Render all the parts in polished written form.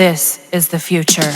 This is the future.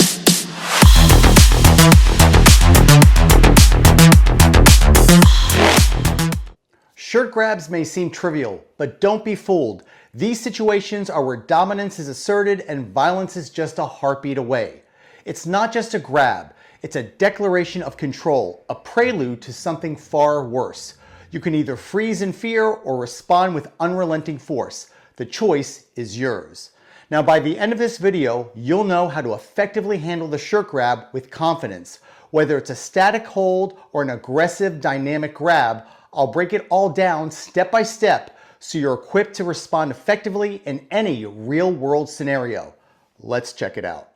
Shirt grabs may seem trivial, but don't be fooled. These situations are where dominance is asserted and violence is just a heartbeat away. It's not just a grab, it's a declaration of control, a prelude to something far worse. You can either freeze in fear or respond with unrelenting force. The choice is yours. Now, by the end of this video, you'll know how to effectively handle the shirt grab with confidence. Whether it's a static hold or an aggressive dynamic grab, I'll break it all down step by step so you're equipped to respond effectively in any real-world scenario. Let's check it out.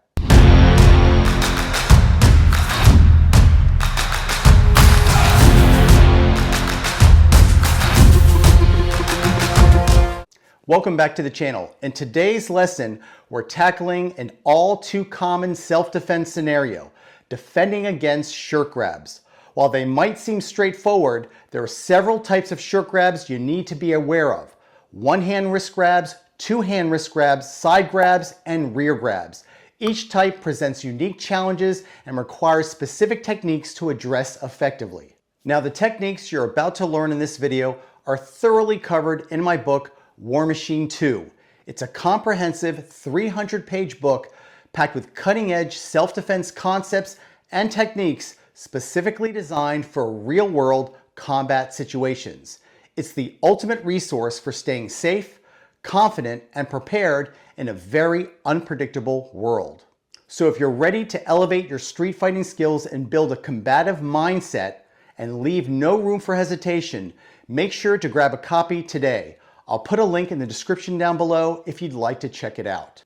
Welcome back to the channel. In today's lesson, we're tackling an all too common self-defense scenario, defending against shirt grabs. While they might seem straightforward, there are several types of shirt grabs you need to be aware of. One-hand wrist grabs, two-hand wrist grabs, side grabs, and rear grabs. Each type presents unique challenges and requires specific techniques to address effectively. Now, the techniques you're about to learn in this video are thoroughly covered in my book, War Machine 2. It's a comprehensive 300-page book packed with cutting-edge self-defense concepts and techniques specifically designed for real-world combat situations. It's the ultimate resource for staying safe, confident, and prepared in a very unpredictable world. So if you're ready to elevate your street fighting skills and build a combative mindset and leave no room for hesitation, make sure to grab a copy today. I'll put a link in the description down below if you'd like to check it out.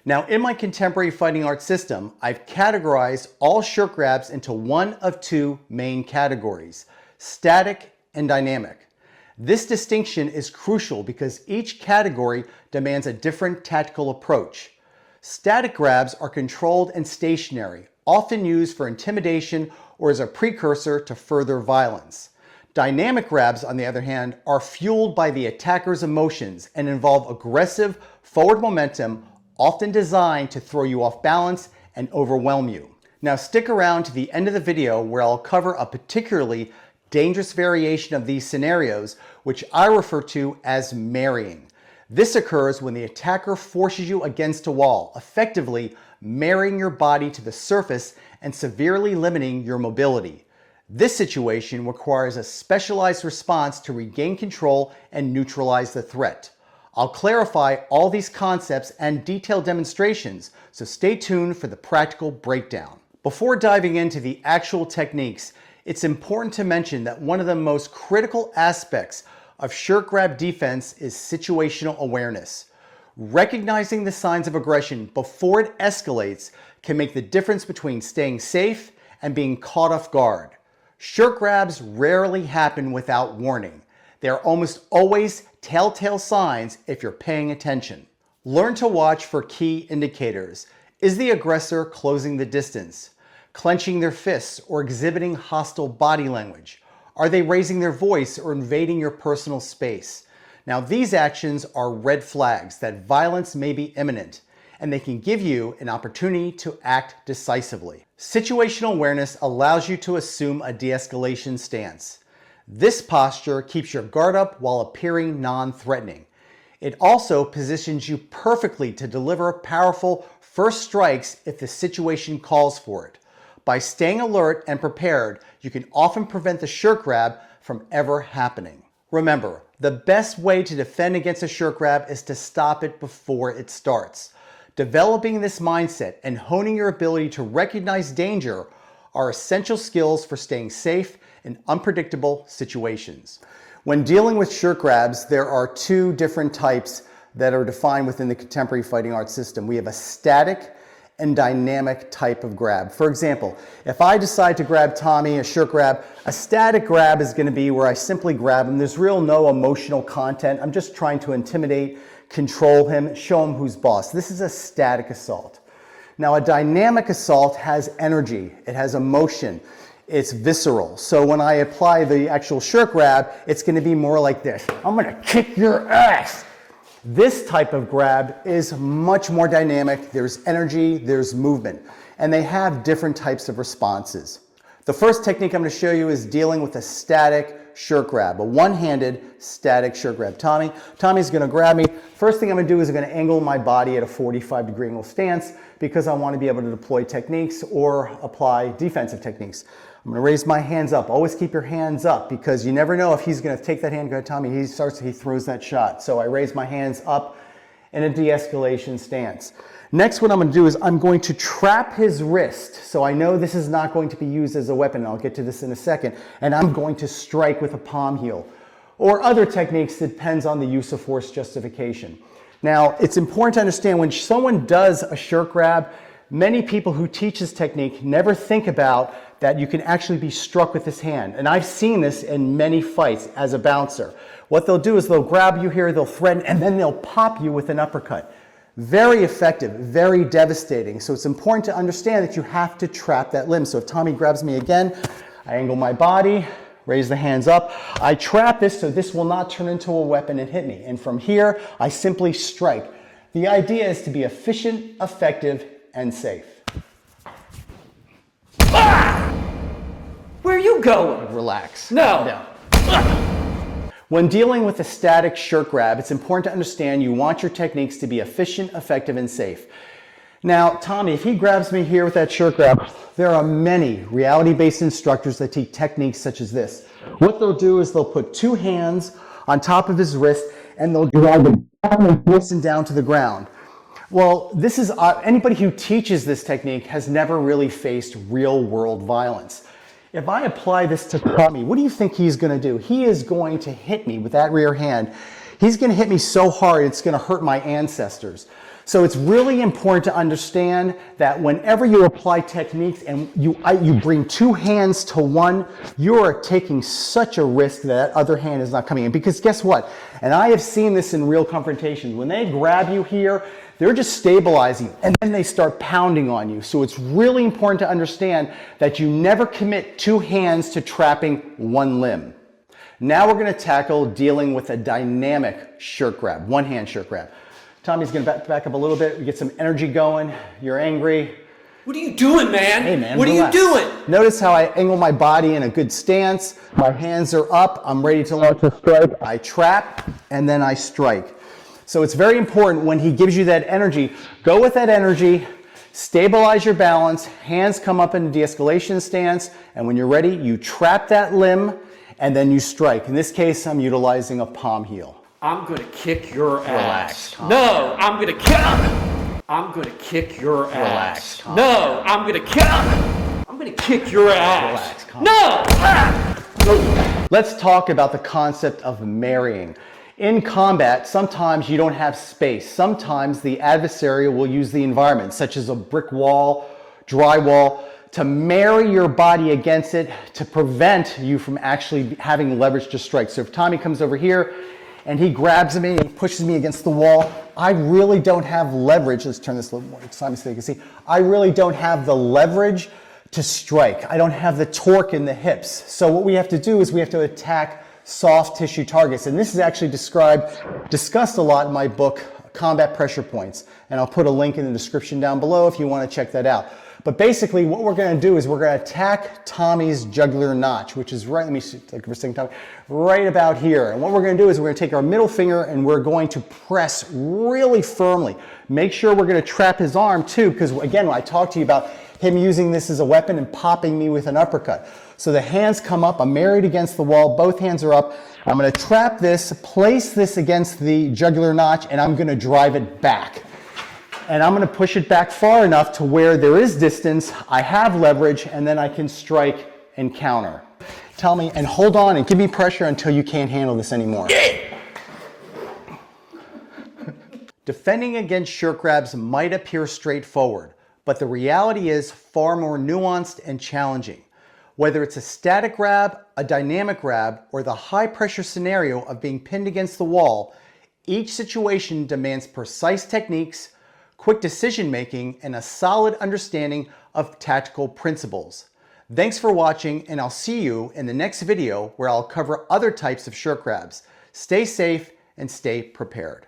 Now, in my contemporary fighting arts system, I've categorized all shirt grabs into one of two main categories, static and dynamic. This distinction is crucial because each category demands a different tactical approach. Static grabs are controlled and stationary, often used for intimidation or as a precursor to further violence. Dynamic grabs, on the other hand, are fueled by the attacker's emotions and involve aggressive forward momentum, often designed to throw you off balance and overwhelm you. Now, stick around to the end of the video where I'll cover a particularly dangerous variation of these scenarios, which I refer to as marrying. This occurs when the attacker forces you against a wall, effectively marrying your body to the surface and severely limiting your mobility. This situation requires a specialized response to regain control and neutralize the threat. I'll clarify all these concepts and detailed demonstrations, so stay tuned for the practical breakdown. Before diving into the actual techniques, it's important to mention that one of the most critical aspects of shirt grab defense is situational awareness. Recognizing the signs of aggression before it escalates can make the difference between staying safe and being caught off guard. Shirt grabs rarely happen without warning. They are almost always telltale signs if you're paying attention. Learn to watch for key indicators. Is the aggressor closing the distance, clenching their fists, or exhibiting hostile body language? Are they raising their voice or invading your personal space? Now, these actions are red flags that violence may be imminent, and they can give you an opportunity to act decisively. Situational awareness allows you to assume a de-escalation stance. This posture keeps your guard up while appearing non-threatening. It also positions you perfectly to deliver powerful first strikes if the situation calls for it. By staying alert and prepared, you can often prevent the shirt grab from ever happening. Remember, the best way to defend against a shirt grab is to stop it before it starts. Developing this mindset and honing your ability to recognize danger are essential skills for staying safe in unpredictable situations. When dealing with shirt grabs, there are two different types that are defined within the contemporary fighting arts system. We have a static and dynamic type of grab. For example, if I decide to grab Tommy, a shirt grab, a static grab is going to be where I simply grab him. There's no emotional content. I'm just trying to intimidate, control him, show him who's boss. This is a static assault. Now, a dynamic assault has energy, it has emotion, it's visceral. So when I apply the actual shirt grab, it's going to be more like this. I'm going to kick your ass. This type of grab is much more dynamic. There's energy, there's movement, and they have different types of responses. The first technique I'm going to show you is dealing with a static shirt grab, a one-handed static shirt grab. Tommy's going to grab me. First thing I'm going to do is I'm going to angle my body at a 45-degree angle stance because I want to be able to deploy techniques or apply defensive techniques. I'm going to raise my hands up. Always keep your hands up because you never know if he's going to take that hand. Go ahead, Tommy. He throws that shot. So I raise my hands up in a de-escalation stance. Next, what I'm going to do is I'm going to trap his wrist. So I know this is not going to be used as a weapon. I'll get to this in a second. And I'm going to strike with a palm heel. Or other techniques, it depends on the use of force justification. Now, it's important to understand when someone does a shirt grab, many people who teach this technique never think about that you can actually be struck with this hand. And I've seen this in many fights as a bouncer. What they'll do is they'll grab you here, they'll threaten, and then they'll pop you with an uppercut. Very effective, very devastating. So it's important to understand that you have to trap that limb. So if Tommy grabs me again, I angle my body, raise the hands up. I trap this so this will not turn into a weapon and hit me. And from here, I simply strike. The idea is to be efficient, effective, and safe. Ah! Where are you going? Relax. No. Down. When dealing with a static shirt grab, it's important to understand you want your techniques to be efficient, effective, and safe. Now, Tommy, if he grabs me here with that shirt grab, there are many reality-based instructors that teach techniques such as this. What they'll do is they'll put two hands on top of his wrist and they'll drag him down and listen down to the ground. Well, this is anybody who teaches this technique has never really faced real-world violence. If I apply this to Tommy, what do you think he's going to do? He is going to hit me with that rear hand. He's going to hit me so hard it's going to hurt my ancestors. So it's really important to understand that whenever you apply techniques and you bring two hands to one, you are taking such a risk that other hand is not coming in. Because guess what? And I have seen this in real confrontations. When they grab you here, they're just stabilizing and then they start pounding on you. So it's really important to understand that you never commit two hands to trapping one limb. Now we're going to tackle dealing with a dynamic shirt grab, one-hand shirt grab. Tommy's going to back up a little bit. We get some energy going. You're angry. What are you doing, man? Hey, man, what relax. are you doing? Notice how I angle my body in a good stance. My hands are up. I'm ready to launch a strike. I trap, and then I strike. So it's very important when he gives you that energy, go with that energy, stabilize your balance, hands come up in a de-escalation stance, and when you're ready, you trap that limb, and then you strike. In this case, I'm utilizing a palm heel. I'm gonna kick your Relax, ass. No, I'm gonna kick your ass. Relax, No, I'm gonna kick your ass. Relax, no! Let's talk about the concept of marrying. In combat, sometimes you don't have space. Sometimes the adversary will use the environment, such as a brick wall, drywall, to marry your body against it to prevent you from actually having leverage to strike. So if Tommy comes over here and he grabs me and pushes me against the wall, I really don't have leverage. Let's turn this a little more, Simon, so you can see. I really don't have the leverage to strike. I don't have the torque in the hips. So what we have to do is we have to attack soft tissue targets. And this is actually discussed a lot in my book, Combat Pressure Points. And I'll put a link in the description down below if you want to check that out. But basically what we're going to do is we're going to attack Tommy's jugular notch, which is right, let me see, like we're saying, Tommy, right about here. And what we're going to do is we're going to take our middle finger and we're going to press really firmly. Make sure we're going to trap his arm too, because again, when I talked to you about him using this as a weapon and popping me with an uppercut. So the hands come up, I'm married against the wall, both hands are up. I'm going to trap this, place this against the jugular notch, and I'm going to drive it back. And I'm going to push it back far enough to where there is distance, I have leverage, and then I can strike and counter. Tell me, and hold on and give me pressure until you can't handle this anymore. Defending against shirt grabs might appear straightforward, but the reality is far more nuanced and challenging. Whether it's a static grab, a dynamic grab, or the high pressure scenario of being pinned against the wall, each situation demands precise techniques, quick decision making, and a solid understanding of tactical principles. Thanks for watching, and I'll see you in the next video where I'll cover other types of shirt grabs. Stay safe and stay prepared.